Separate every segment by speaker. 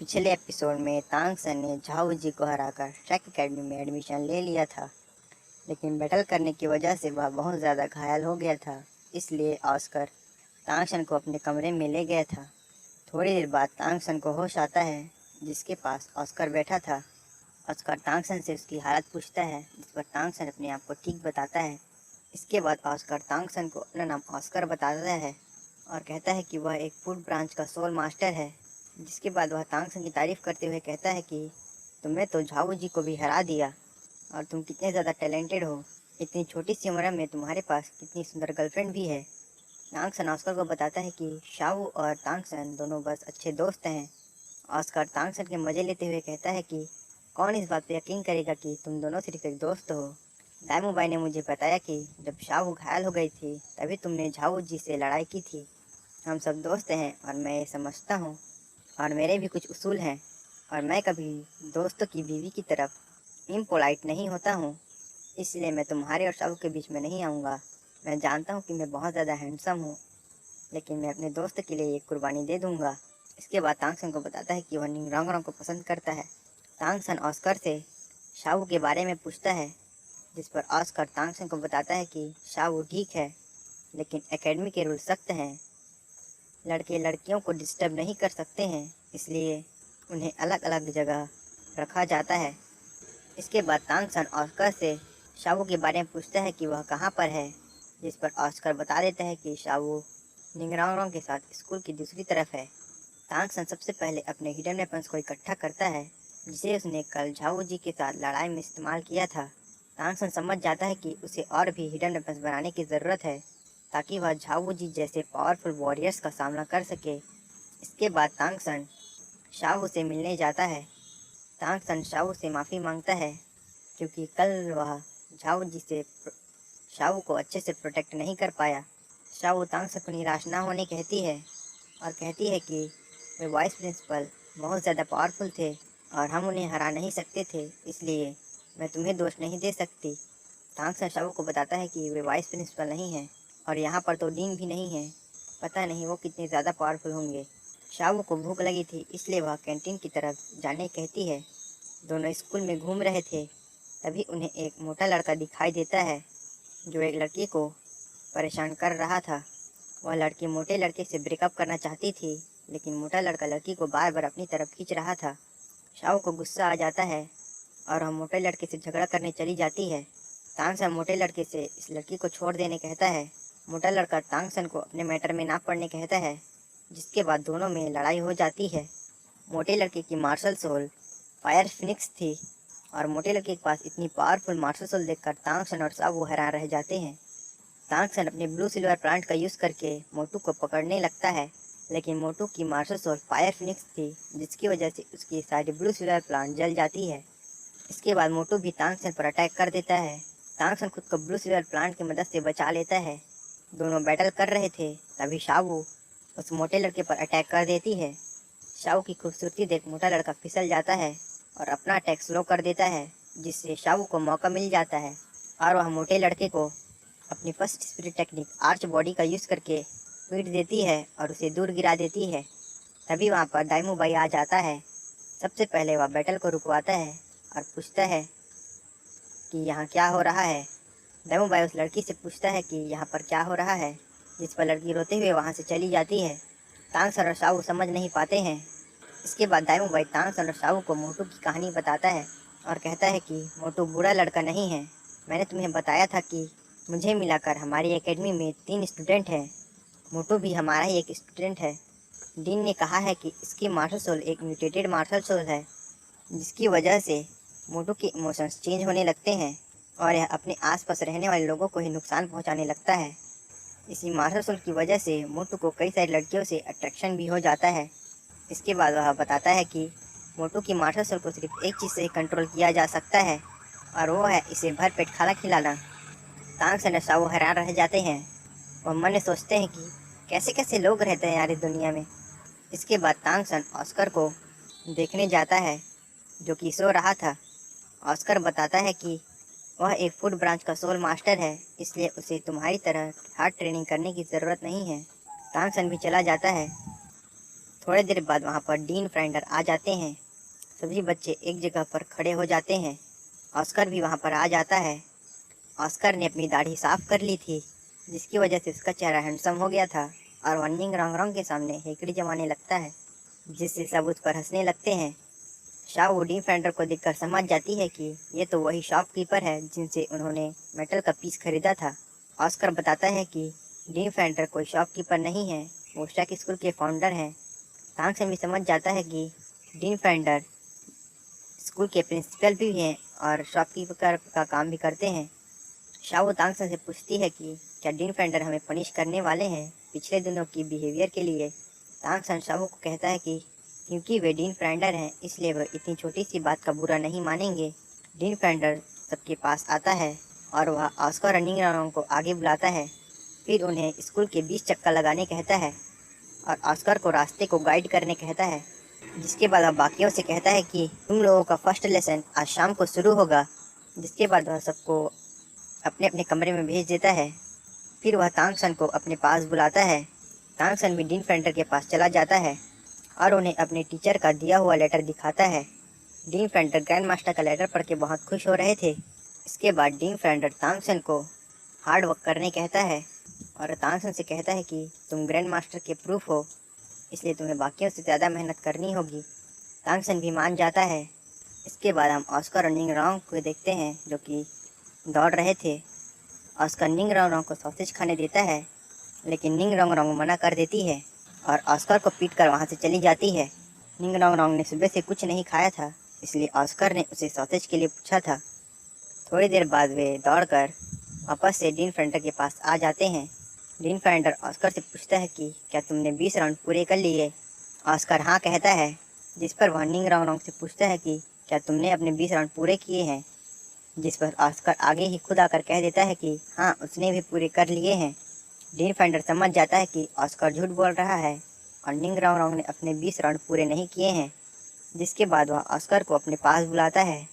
Speaker 1: पिछले एपिसोड में तांगसन ने झाओ जी को हराकर ट्रैक एकेडमी में एडमिशन ले लिया था, लेकिन बैटल करने की वजह से वह बहुत ज़्यादा घायल हो गया था। इसलिए ऑस्कर तांगसन को अपने कमरे में ले गया था। थोड़ी देर बाद तांगसन को होश आता है, जिसके पास ऑस्कर बैठा था। ऑस्कर तांगसन से उसकी हालत पूछता है, जिस पर तांगसन अपने आप को ठीक बताता है। इसके बाद ऑस्कर तांगसन को अपना नाम ऑस्कर बताता है और कहता है कि वह एक फूड ब्रांच का सोल मास्टर है। जिसके बाद वह तांगसन की तारीफ करते हुए कहता है कि तुमने तो झाओ जी को भी हरा दिया और तुम कितने ज़्यादा टैलेंटेड हो। इतनी छोटी सी उम्र में तुम्हारे पास कितनी सुंदर गर्लफ्रेंड भी है। तांगसन ऑस्कर को बताता है कि शाओ और तांगसन दोनों बस अच्छे दोस्त हैं। ऑस्कर तांगसन के मज़े लेते हुए कहता है कि कौन इस बात पर यकीन करेगा कि तुम दोनों सिर्फ एक दोस्त हो। दाइमुबाई ने मुझे बताया कि जब शाओ घायल हो गई थी तभी तुमने झाओ जी से लड़ाई की थी। हम सब दोस्त हैं और मैं ये समझता हूँ और मेरे भी कुछ उसूल हैं और मैं कभी दोस्तों की बीवी की तरफ इम्पोलाइट नहीं होता हूँ। इसलिए मैं तुम्हारे और शाओ के बीच में नहीं आऊँगा। मैं जानता हूँ कि मैं बहुत ज़्यादा हैंडसम हूँ, लेकिन मैं अपने दोस्त के लिए एक कुर्बानी दे दूँगा। इसके बाद तांगसन को बताता है कि वह निंगरांगरों को पसंद करता है। तांगसन ऑस्कर से शाओ के बारे में पूछता है, जिस पर ऑस्कर तांगसन को बताता है कि शाओ ठीक है, लेकिन एकेडमी के रूल सख्त हैं। लड़के लड़कियों को डिस्टर्ब नहीं कर सकते हैं, इसलिए उन्हें अलग अलग जगह रखा जाता है। इसके बाद तांगसन ऑस्कर से शाओ के बारे में पूछता है कि वह कहाँ पर है, जिस पर ऑस्कर बता देता है कि शाओ निंगरांगरों के साथ स्कूल की दूसरी तरफ है। तांगसन सबसे पहले अपने हिडन वेपन्स को इकट्ठा करता है, जिसे उसने कल झाओ जी के साथ लड़ाई में इस्तेमाल किया था। तांगसन समझ जाता है कि उसे और भी हिडन वेपन्स बनाने की ज़रूरत है, ताकि वह झाओ जी जैसे पावरफुल वॉरियर्स का सामना कर सके। इसके बाद तांगसन शाओ से मिलने जाता है। तांगसन शाओ से माफ़ी मांगता है, क्योंकि कल वह झाओ जी से शाओ को अच्छे से प्रोटेक्ट नहीं कर पाया। शाओ तांगसन को निराश ना होने कहती है और कहती है कि वे वाइस प्रिंसिपल बहुत ज़्यादा पावरफुल थे और हम उन्हें हरा नहीं सकते थे, इसलिए मैं तुम्हें दोष नहीं दे सकती। तांगसन शाओ को बताता है कि वे वाइस प्रिंसिपल नहीं हैं और यहाँ पर तो डीन भी नहीं है। पता नहीं वो कितने ज़्यादा पावरफुल होंगे। शाओ को भूख लगी थी, इसलिए वह कैंटीन की तरफ जाने कहती है। दोनों स्कूल में घूम रहे थे, तभी उन्हें एक मोटा लड़का दिखाई देता है, जो एक लड़की को परेशान कर रहा था। वह लड़की मोटे लड़के से ब्रेकअप करना चाहती थी, लेकिन मोटा लड़का लड़की को बार बार अपनी तरफ खींच रहा था। शाओ को गुस्सा आ जाता है और वह मोटे लड़के से झगड़ा करने चली जाती है। तांगसन मोटे लड़के से इस लड़की को छोड़ देने कहता है। मोटा लड़का तांगसन को अपने मैटर में ना पड़ने कहता है, जिसके बाद दोनों में लड़ाई हो जाती है। मोटे लड़के की मार्शल सोल फायर फिनिक्स थी और मोटे लड़के के पास इतनी पावरफुल मार्शल सोल देखकर तांगसन और शाओ हैरान रह जाते हैं। तांगसन अपने ब्लू सिल्वर प्लांट का यूज़ करके मोटू को पकड़ने लगता है, लेकिन मोटू की मार्शल सोल फायर फिनिक्स थी, जिसकी वजह से उसकी सारी ब्लू सिल्वर प्लांट जल जाती है। इसके बाद मोटू भी तांगसन पर अटैक कर देता है। तांगसन खुद को ब्लू सिल्वर प्लांट की मदद से बचा लेता है। दोनों बैटल कर रहे थे, तभी शाओ उस मोटे लड़के पर अटैक कर देती है। शाओ की खूबसूरती देख मोटा लड़का फिसल जाता है और अपना अटैक स्लो कर देता है, जिससे शाओ को मौका मिल जाता है और वह मोटे लड़के को अपनी first spirit technique arch body का यूज़ करके पीट देती है और उसे दूर गिरा देती है। तभी वहाँ पर दाइमुबाई आ जाता है। सबसे पहले वह बैटल को रुकवाता है और पूछता है कि यहाँ क्या हो रहा है। दाइमुबाई उस लड़की से पूछता है कि यहाँ पर क्या हो रहा है, जिस पर लड़की रोते हुए वहाँ से चली जाती है। तांगसन और शाओ समझ नहीं पाते हैं। इसके बाद दाइमुबाई तांगसन और शाओ को मोटू की कहानी बताता है और कहता है कि मोटू बुरा लड़का नहीं है। मैंने तुम्हें बताया था कि मुझे मिलाकर हमारी एकेडमी में 3 स्टूडेंट हैं। मोटू भी हमारा ही एक स्टूडेंट है। डीन ने कहा है कि इसकी मार्शल सोल एक म्यूटेटेड मार्शल सोल है, जिसकी वजह से मोटू के इमोशंस चेंज होने लगते हैं और यह अपने आसपास रहने वाले लोगों को ही नुकसान पहुंचाने लगता है। इसी मार्शल सोल की वजह से मोटू को कई सारी लड़कियों से अट्रैक्शन भी हो जाता है। इसके बाद वह बताता है कि मोटू की मार्शल सोल को सिर्फ एक चीज़ से कंट्रोल किया जा सकता है, और वो है इसे भरपेट खाना खिलाना। तांगसन और शाओ हैरान रह जाते हैं। वह मन में सोचते हैं कि कैसे कैसे लोग रहते हैं यार इस दुनिया में। इसके बाद तांगसन ऑस्कर को देखने जाता है, जो कि सो रहा था। ऑस्कर बताता है कि वह एक फूड ब्रांच का सोल मास्टर है, इसलिए उसे तुम्हारी तरह हार्ड ट्रेनिंग करने की ज़रूरत नहीं है। तांगसन भी चला जाता है। थोड़ी देर बाद वहाँ पर डीन फ्रेंडर आ जाते हैं। सभी बच्चे एक जगह पर खड़े हो जाते हैं। ऑस्कर भी वहाँ पर आ जाता है। ऑस्कर ने अपनी दाढ़ी साफ कर ली थी, जिसकी वजह से उसका चेहरा हैंडसम हो गया था और वह निंग रॉन्ग रॉन्ग के सामने हेकड़ी जमाने लगता है, जिससे सब उस पर हंसने लगते हैं। शाओ डीन फ्रेंडर को देखकर समझ जाती है कि ये तो वही शॉपकीपर है जिनसे उन्होंने मेटल का पीस खरीदा था। ऑस्कर बताता है कि डीन फ्रेंडर कोई शॉपकीपर नहीं है, वो शेक स्कूल के फाउंडर हैं। तांगसेन भी समझ जाता है कि डीन फ्रेंडर स्कूल के प्रिंसिपल भी हैं और शॉपकीपर का काम भी करते हैं। शाओ तांगसेन से पूछती है कि क्या डीन फ्रेंडर हमें पनिश करने वाले हैं पिछले दिनों की बिहेवियर के लिए। तांगसेन शाओ को कहता है कि क्योंकि वे डीन फ्रेंडर हैं इसलिए वह इतनी छोटी सी बात का बुरा नहीं मानेंगे। डीन फ्रेंडर सबके पास आता है और वह ऑस्कर और निंग रॉन्ग को आगे बुलाता है। फिर उन्हें स्कूल के 20 चक्कर लगाने कहता है और ऑस्कर को रास्ते को गाइड करने कहता है। जिसके बाद वह बाकियों से कहता है कि तुम लोगों का फर्स्ट लेसन आज शाम को शुरू होगा। जिसके बाद वह सबको अपने अपने कमरे में भेज देता है। फिर वह तांगसन को अपने पास बुलाता है। तांगसन भी डीन फ्रेंडर के पास चला जाता है और उन्हें अपने टीचर का दिया हुआ लेटर दिखाता है। डीन फ्रेंडर ग्रैंड मास्टर का लेटर पढ़ के बहुत खुश हो रहे थे। इसके बाद डीन फ्रेंडर तांगसन को हार्ड वर्क करने कहता है और तांगसन से कहता है कि तुम ग्रैंड मास्टर के प्रूफ हो, इसलिए तुम्हें बाकियों से ज़्यादा मेहनत करनी होगी। तांगसन भी मान जाता है। इसके बाद हम ऑस्कर और निंग रॉन्ग को देखते हैं जो कि दौड़ रहे थे। ऑस्कर निंग रॉन्ग रॉन्ग को सॉसेज खाने देता है, लेकिन निंग रॉन्ग रॉन्ग मना कर देती है और ऑस्कर को पीट कर वहाँ से चली जाती है। निंग रॉन्ग रॉन्ग ने सुबह से कुछ नहीं खाया था, इसलिए ऑस्कर ने उसे सॉसेज के लिए पूछा था। थोड़ी देर बाद वे दौड़कर वापस से डीन फ्रेंडर के पास आ जाते हैं। डीन फ्रेंडर ऑस्कर से पूछता है कि क्या तुमने 20 राउंड पूरे कर लिए। ऑस्कर हाँ कहता है, जिस पर वह निंग रॉन्ग रॉन्ग से पूछता है कि क्या तुमने अपने 20 राउंड पूरे किए हैं। जिस पर ऑस्कर आगे ही खुद आकर कह देता है कि हाँ उसने भी पूरे कर लिए हैं। डीन फ्रेंडर समझ जाता है कि ऑस्कर झूठ बोल रहा है और निंग रॉन्ग रॉन्ग ने अपने 20 राउंड पूरे नहीं किए हैं। जिसके बाद वह ऑस्कर को अपने पास बुलाता है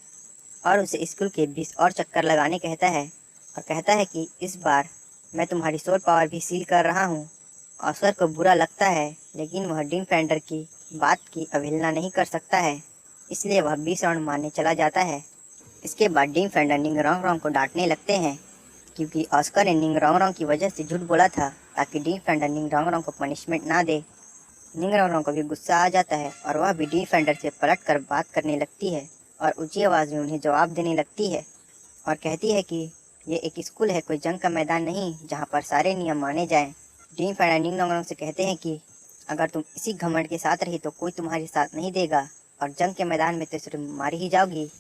Speaker 1: और उसे स्कूल के 20 और चक्कर लगाने कहता है और कहता है कि इस बार मैं तुम्हारी सोल पावर भी सील कर रहा हूँ। ऑस्कर को बुरा लगता है, लेकिन वह डीन फ्रेंडर की बात की अवहेलना नहीं कर सकता है, इसलिए वह 20 राउंड मारने चला जाता है। इसके बाद डीन फ्रेंडर निंग रॉन्ग रॉन्ग को डांटने लगते हैं, क्योंकि ऑस्कर ने निंग रॉन्ग रॉन्ग की वजह से झूठ बोला था ताकि डीन फ्रेंडर निंग रॉन्ग रॉन्ग को पनिशमेंट ना दे। निंग रॉन्ग रॉन्ग को भी गुस्सा आ जाता है और वह भी डीन फ्रेंडर से पलट कर बात करने लगती है और ऊंची आवाज़ में उन्हें जवाब देने लगती है और कहती है कि ये एक स्कूल है, कोई जंग का मैदान नहीं जहाँ पर सारे नियम माने जाएं। डीन फ्रेंडर निंग रॉन्ग रॉन्ग से कहते हैं कि अगर तुम इसी घमंड के साथ रही तो कोई तुम्हारे साथ नहीं देगा और जंग के मैदान में तो सिर्फ मारी ही जाओगी।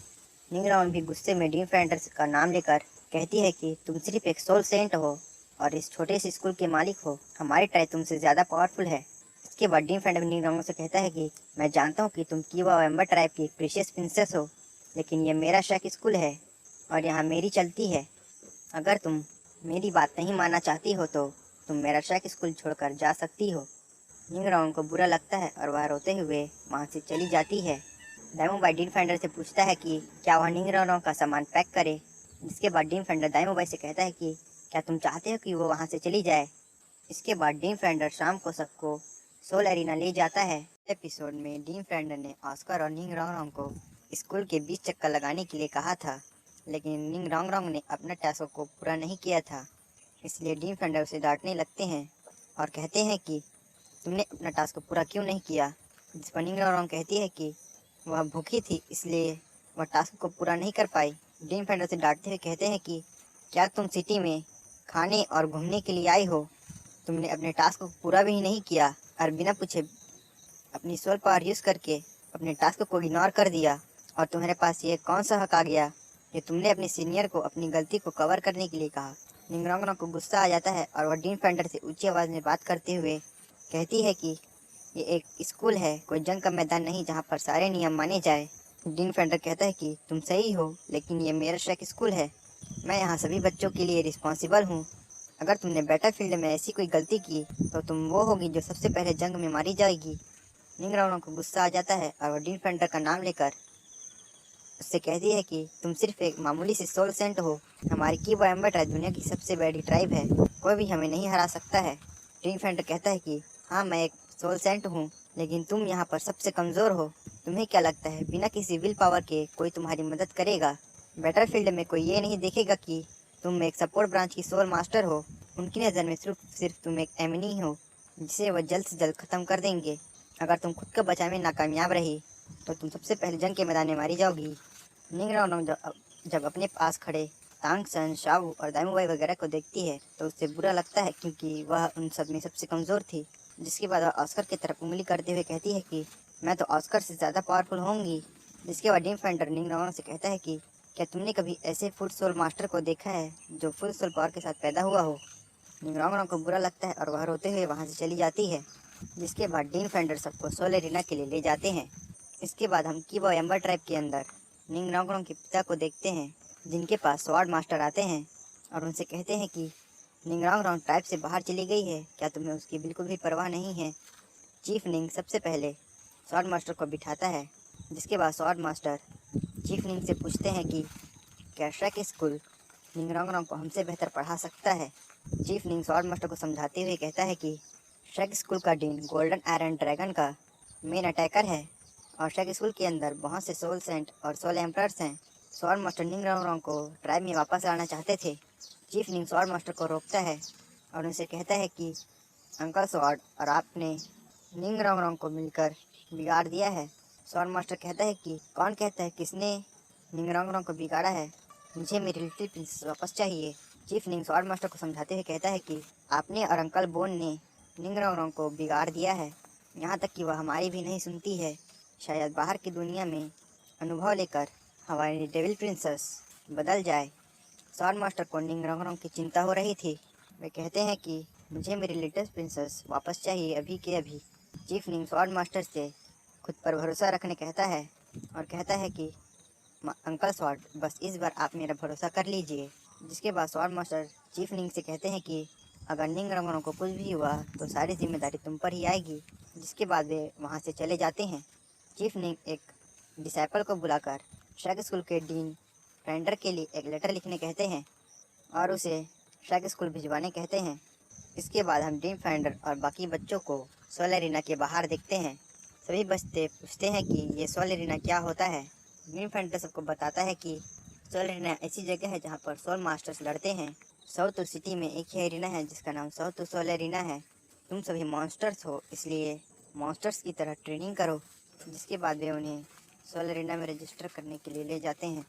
Speaker 1: निंग रॉन्ग भी गुस्से में डीन फ्रेंडर का नाम लेकर कहती है कि तुम सिर्फ एक सोल सेंट हो और इस छोटे से स्कूल के मालिक हो, हमारी ट्राई तुमसे ज़्यादा पावरफुल है। इसके बाद डीन फ्रेंडर निंग रॉन्ग से कहता है कि मैं जानता हूँ कि तुम कीवा वेम्बर ट्राइब की प्रीशियस प्रिंसेस हो, लेकिन ये मेरा शेक स्कूल है और यहाँ मेरी चलती है। अगर तुम मेरी बात नहीं मानना चाहती हो तो तुम मेरा शेक स्कूल छोड़कर जा सकती हो। निंग रॉन्ग को बुरा लगता है और वह रोते हुए वहाँ से चली जाती है। दाइमो बाई डीन फ्रेंडर से पूछता है कि क्या वह निंग रॉन्ग का सामान पैक करे। जिसके बाद डीन फ्रेंडर दाइमो बाई से कहता है कि क्या तुम चाहते हो कि वो वहाँ से चली जाए। इसके बाद डीन फ्रेंडर शाम को सबको सोल एरिना ले जाता है। एपिसोड में डीन फ्रेंडर ने ऑस्कर और निंग रॉन्ग रॉन्ग को स्कूल के 20 चक्कर लगाने के लिए कहा था, लेकिन निंग रॉन्ग रॉन्ग ने अपना टास्क को पूरा नहीं किया था, इसलिए डीन फ्रेंडर उसे डांटने लगते हैं और कहते हैं कि तुमने अपना टास्क पूरा क्यों नहीं किया। जिस पर निंग रॉन्ग रॉन्ग कहती है कि वह भूखी थी इसलिए वह टास्क को पूरा नहीं कर पाई। डीन फ्रेंडर से डांटते हुए कहते हैं कि क्या तुम सिटी में खाने और घूमने के लिए आई हो, तुमने अपने टास्क को पूरा भी नहीं किया और बिना पूछे अपनी सोल पावर यूज़ करके अपने टास्क को इग्नोर कर दिया, और तुम्हारे पास ये कौन सा हक आ गया कि तुमने अपने सीनियर को अपनी गलती को कवर करने के लिए कहा। निंग रॉन्ग रॉन्ग को गुस्सा आ जाता है और वह डीन फ्रेंडर से ऊंची आवाज़ में बात करते हुए कहती है कि ये एक स्कूल है, कोई जंग का मैदान नहीं जहाँ पर सारे नियम माने जाए। डीन फ्रेंडर कहता है कि तुम सही हो, लेकिन ये मेरा शेक स्कूल है, मैं यहाँ सभी बच्चों के लिए रिस्पॉन्सिबल हूँ। अगर तुमने बैटलफील्ड में ऐसी कोई गलती की तो तुम वो होगी जो सबसे पहले जंग में मारी जाएगी। निंग रॉन्ग रॉन्ग को गुस्सा आ जाता है और वह डीन फ्रेंडर का नाम लेकर उससे कहती है कि तुम सिर्फ एक मामूली से सोल सेंट हो, हमारी कीवा एम्बर ट्राइब दुनिया की सबसे बड़ी ट्राइब है, कोई भी हमें नहीं हरा सकता है। डीन फ्रेंडर कहता है कि हाँ मैं एक सोल सेंट हूँ, लेकिन तुम यहाँ पर सबसे कमज़ोर हो। तुम्हें क्या लगता है बिना किसी विल पावर के कोई तुम्हारी मदद करेगा? बैटलफील्ड में कोई ये नहीं देखेगा कि तुम एक सपोर्ट ब्रांच की सोल मास्टर हो। उनकी नज़र में सिर्फ तुम एक एनिमी हो जिसे वह जल्द से जल्द ख़त्म कर देंगे। अगर तुम खुद को बचाने में नाकामयाब रही तो तुम सबसे पहले जंग के मैदान में मारी जाओगी। निंग रॉन्ग जब अपने पास खड़े तांग सन, शाओ और दाइमू वगैरह को देखती है तो उसे बुरा लगता है, क्योंकि वह उन सब में सबसे कमज़ोर थी। जिसके बाद वह ऑस्कर की तरफ उंगली करते हुए कहती है कि मैं तो ऑस्कर से ज़्यादा पावरफुल होंगी। जिसके बाद डीम फेंडर निंग रॉन्ग से कहता है कि क्या तुमने कभी ऐसे फुल सोल मास्टर को देखा है जो फुल सोल पावर के साथ पैदा हुआ हो? निंग रॉन्ग को बुरा लगता है और वह रोते हुए वहाँ से चली जाती है। जिसके बाद डीन फेंडर सबको सोल एरिना के लिए ले जाते हैं। इसके बाद हम कीबो एम्बर ट्राइब के अंदर निंग रॉन्ग के पिता को देखते हैं, जिनके पास स्वॉर्ड मास्टर आते हैं और उनसे कहते हैं कि निंग रॉन्ग ट्राइब से बाहर चली गई है, क्या तुम्हें उसकी बिल्कुल भी परवाह नहीं है? चीफ निंग सबसे पहले स्वॉर्ड मास्टर को बिठाता है। जिसके बाद स्वॉर्ड मास्टर चीफ निंग से पूछते हैं कि क्या श्रेक स्कूल निंग रॉन्ग को हमसे बेहतर पढ़ा सकता है? चीफ निंग स्वॉर्ड मास्टर को समझाते हुए कहता है कि श्रेक स्कूल का डीन गोल्डन आयरन ड्रैगन का मेन अटैकर है और श्रेक स्कूल के अंदर बहुत से सोल सेंट और सोल एम्परर्स हैं। स्वॉर्ड मास्टर निंग रॉन्ग को ट्राइब में वापस लाना चाहते थे। चीफ निंग स्वॉर्ड मास्टर को रोकता है और उनसे कहता है कि अंकल स्वॉर्ड और आपने निंग रॉन्ग को मिलकर बिगाड़ दिया है। स्वॉर्ड मास्टर कहता है कि कौन कहता है किसने निंग रॉन्ग को बिगाड़ा है? मुझे मेरी लिटिल प्रिंसेस वापस चाहिए। चीफ निंग स्वॉर्ड मास्टर को समझाते हुए कहता है कि आपने और अंकल बोन ने निंग रॉन्ग को बिगाड़ दिया है, यहाँ तक कि वह हमारी भी नहीं सुनती है। शायद बाहर की दुनिया में अनुभव लेकर हमारी डेविल प्रिंसेस बदल जाए। स्वॉर्ड मास्टर को निंग रॉन्ग की चिंता हो रही थी। वे कहते हैं कि मुझे मेरी लिटिल प्रिंसेस वापस चाहिए अभी के अभी। चीफ निंग स्वॉर्ड मास्टर से खुद पर भरोसा रखने कहता है और कहता है कि अंकल स्वॉर्ड, बस इस बार आप मेरा भरोसा कर लीजिए। जिसके बाद स्वॉर्ड मास्टर चीफ निंग से कहते हैं कि अगर निंग रंगनों को कुछ भी हुआ तो सारी जिम्मेदारी तुम पर ही आएगी। जिसके बाद वे वहाँ से चले जाते हैं। चीफ निंग एक डिसाइपल को बुलाकर श्रेक स्कूल के डीन फ्रेंडर के लिए एक लेटर लिखने कहते हैं और उसे श्रेक स्कूल भिजवाने कहते हैं। इसके बाद हम डीन फ्रेंडर और बाकी बच्चों को सोल एरिना के बाहर देखते हैं। सभी बच्चे पूछते हैं कि ये सोल एरिना क्या होता है। डीन फ्रेंडर सबको बताता है कि सोल एरिना ऐसी जगह है जहाँ पर सोल मास्टर्स लड़ते हैं। साउथ सिटी में एक ही एरिना है जिसका नाम साउथ सोल एरिना है। तुम सभी मॉन्स्टर्स हो, इसलिए मॉन्स्टर्स की तरह ट्रेनिंग करो। जिसके बाद वे उन्हें सोल एरिना में रजिस्टर करने के लिए ले जाते हैं।